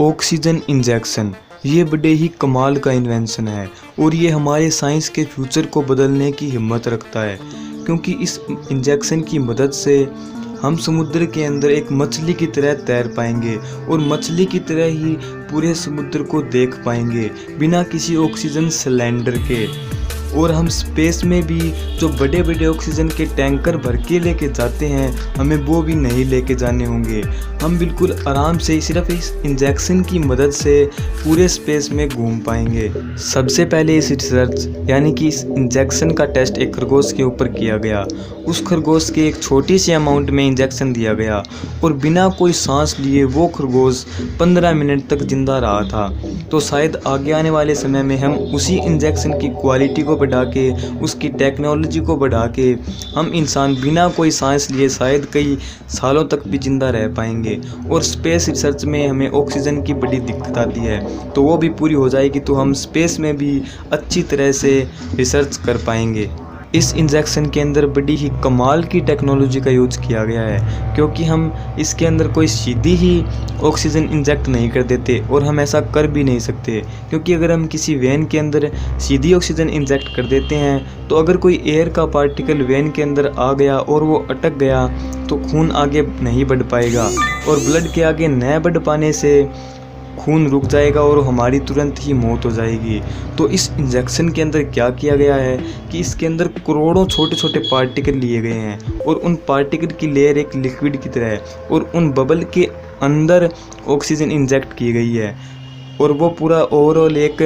Oxygen injection ये बड़े ही कमाल का इन्वेंशन है और ये हमारे साइंस के फ्यूचर को बदलने की हिम्मत रखता है, क्योंकि इस इंजेक्शन की मदद से हम समुद्र के अंदर एक मछली की तरह तैर पाएंगे और मछली की तरह ही पूरे समुद्र को देख पाएंगे बिना किसी ऑक्सीजन सिलेंडर के। और हम स्पेस में भी जो बड़े बड़े ऑक्सीजन के टैंकर भर के लेके जाते हैं, हमें वो भी नहीं लेके जाने होंगे। हम बिल्कुल आराम से सिर्फ इस इंजेक्शन की मदद से पूरे स्पेस में घूम पाएंगे। सबसे पहले इस रिसर्च यानी कि इस इंजेक्शन का टेस्ट एक खरगोश के ऊपर किया गया। उस खरगोश के एक छोटी सी अमाउंट में इंजेक्शन दिया गया और बिना कोई सांस लिए वो खरगोश 15 मिनट तक जिंदा रहा था। तो शायद आगे आने वाले समय में हम उसी इंजेक्शन की क्वालिटी को बढ़ा के, उसकी टेक्नोलॉजी को बढ़ा के हम इंसान बिना कोई सांस लिए शायद कई सालों तक भी जिंदा रह पाएंगे। और स्पेस रिसर्च में हमें ऑक्सीजन की बड़ी दिक्कत आती है, तो वो भी पूरी हो जाएगी तो हम स्पेस में भी अच्छी तरह से रिसर्च कर पाएंगे। इस इंजेक्शन के अंदर बड़ी ही कमाल की टेक्नोलॉजी का यूज किया गया है, क्योंकि हम इसके अंदर कोई सीधी ही ऑक्सीजन इंजेक्ट नहीं कर देते और हम ऐसा कर भी नहीं सकते, क्योंकि अगर हम किसी वेन के अंदर सीधी ऑक्सीजन इंजेक्ट कर देते हैं तो अगर कोई एयर का पार्टिकल वेन के अंदर आ गया और वो अटक गया तो खून आगे नहीं बढ़ पाएगा और ब्लड के आगे न बढ़ पाने से खून रुक जाएगा और हमारी तुरंत ही मौत हो जाएगी। तो इस इंजेक्शन के अंदर क्या किया गया है कि इसके अंदर करोड़ों छोटे छोटे पार्टिकल लिए गए हैं और उन पार्टिकल की लेयर एक लिक्विड की तरह है और उन बबल के अंदर ऑक्सीजन इंजेक्ट की गई है और वो पूरा ओवरऑल एक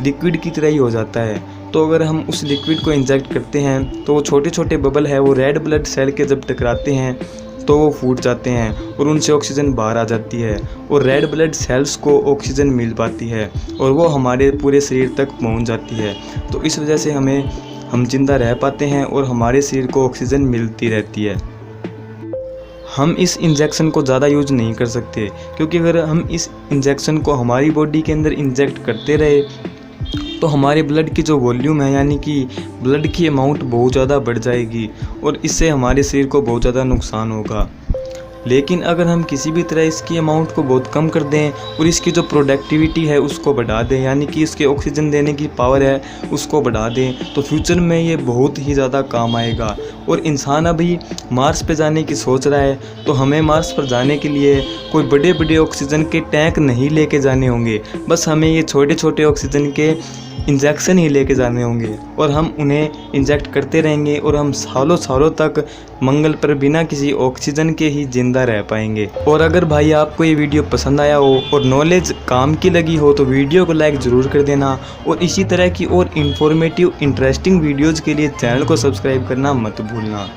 लिक्विड की तरह ही हो जाता है। तो अगर हम उस लिक्विड को इंजेक्ट करते हैं तो वो छोटे छोटे बबल है वो रेड ब्लड सेल के जब टकराते हैं तो वो फूट जाते हैं और उनसे ऑक्सीजन बाहर आ जाती है और रेड ब्लड सेल्स को ऑक्सीजन मिल पाती है और वो हमारे पूरे शरीर तक पहुंच जाती है। तो इस वजह से हम जिंदा रह पाते हैं और हमारे शरीर को ऑक्सीजन मिलती रहती है। हम इस इंजेक्शन को ज़्यादा यूज नहीं कर सकते, क्योंकि अगर हम इस इंजेक्शन को हमारी बॉडी के अंदर इंजेक्ट करते रहे तो हमारे ब्लड की जो वॉल्यूम है यानी कि ब्लड की अमाउंट बहुत ज़्यादा बढ़ जाएगी और इससे हमारे शरीर को बहुत ज़्यादा नुकसान होगा। लेकिन अगर हम किसी भी तरह इसकी अमाउंट को बहुत कम कर दें और इसकी जो प्रोडक्टिविटी है उसको बढ़ा दें, यानी कि इसके ऑक्सीजन देने की पावर है उसको बढ़ा दें, तो फ्यूचर में ये बहुत ही ज़्यादा काम आएगा। और इंसान अभी मार्स पे जाने की सोच रहा है, तो हमें मार्स पर जाने के लिए कोई बड़े बड़े ऑक्सीजन के टैंक नहीं लेके जाने होंगे, बस हमें ये छोटे छोटे ऑक्सीजन के इंजेक्शन ही लेके जाने होंगे और हम उन्हें इंजेक्ट करते रहेंगे और हम सालों सालों तक मंगल पर बिना किसी ऑक्सीजन के ही जिंदा रह पाएंगे। और अगर भाई आपको ये वीडियो पसंद आया हो और नॉलेज काम की लगी हो तो वीडियो को लाइक ज़रूर कर देना और इसी तरह की और इन्फॉर्मेटिव इंटरेस्टिंग वीडियोज़ के लिए चैनल को सब्सक्राइब करना मत भूलना।